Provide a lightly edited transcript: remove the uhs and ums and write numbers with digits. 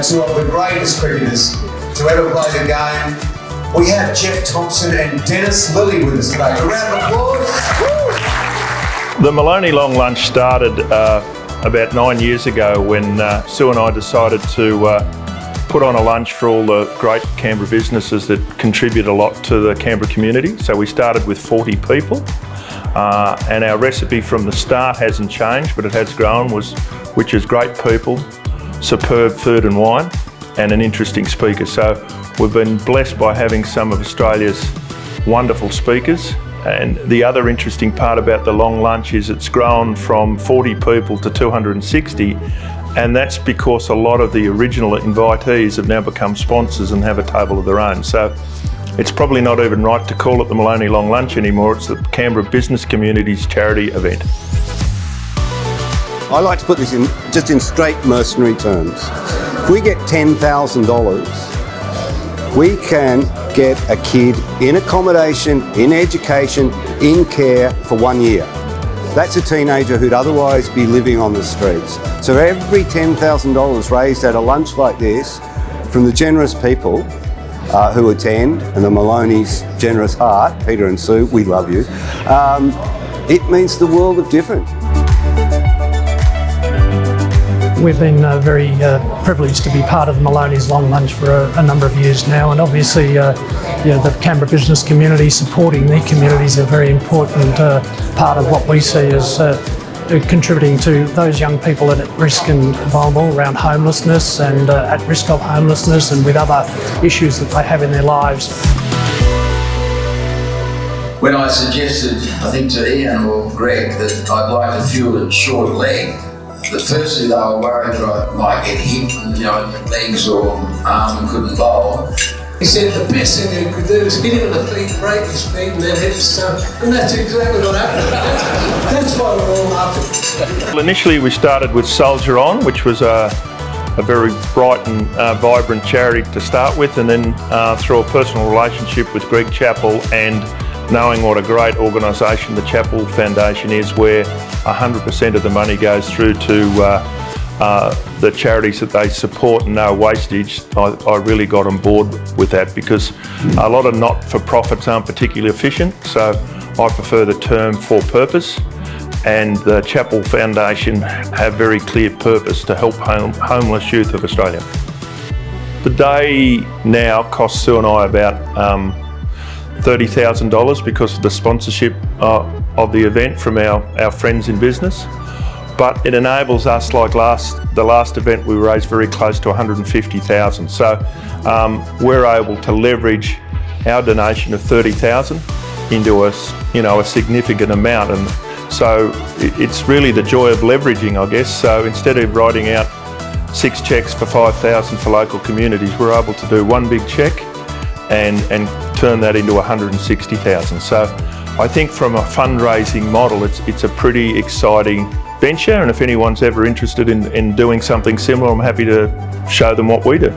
have two of the greatest cricketers to ever play the game. We have Jeff Thompson and Dennis Lilly with us today. A round of applause. The Maloney Long Lunch started about 9 years ago when Sue and I decided to put on a lunch for all the great Canberra businesses that contribute a lot to the Canberra community. So we started with 40 people, and our recipe from the start hasn't changed, but it has grown, which is great people, superb food and wine, and an interesting speaker. So we've been blessed by having some of Australia's wonderful speakers. And the other interesting part about the long lunch is it's grown from 40 people to 260, and that's because a lot of the original invitees have now become sponsors and have a table of their own. So it's probably not even right to call it the Maloney Long Lunch anymore. It's the Canberra Business Community's charity event. I like to put this in straight mercenary terms. If we get $10,000, we can get a kid in accommodation, in education, in care for 1 year. That's a teenager who'd otherwise be living on the streets. So every $10,000 raised at a lunch like this from the generous people who attend, and the Maloney's generous heart, Peter and Sue, we love you, it means the world of difference. We've been very privileged to be part of the Maloney's Long Lunch for a number of years now, and obviously the Canberra business community supporting their community is a very important part of what we see as contributing to those young people that are at risk and vulnerable around homelessness and at risk of homelessness and with other issues that they have in their lives. When I suggested, I think to Ian or Greg, that I'd like to fuel a short leg, but firstly they were worried that I might get hit, legs or arm and couldn't bowl. He said the best thing you could do is hit him in the feet, break his feet and then hit his stomach. And that's exactly what happened. That's why we're all laughing. Well, initially we started with Soldier On, which was a very bright and vibrant charity to start with, and then through a personal relationship with Greg Chappell and knowing what a great organisation the Chappell Foundation is, where 100% of the money goes through to the charities that they support and no wastage, I really got on board with that, because a lot of not-for-profits aren't particularly efficient, so I prefer the term for purpose, and the Chappell Foundation have very clear purpose to help homeless youth of Australia. The day now costs Sue and I about $30,000 because of the sponsorship of the event from our friends in business. But it enables us, like the last event, we raised very close to $150,000. So we're able to leverage our donation of $30,000 into a significant amount, and so it's really the joy of leveraging, I guess. So instead of writing out 6 cheques for $5,000 for local communities, we're able to do one big cheque and turn that into $160,000. So I think from a fundraising model, it's a pretty exciting venture, and if anyone's ever interested in doing something similar, I'm happy to show them what we do.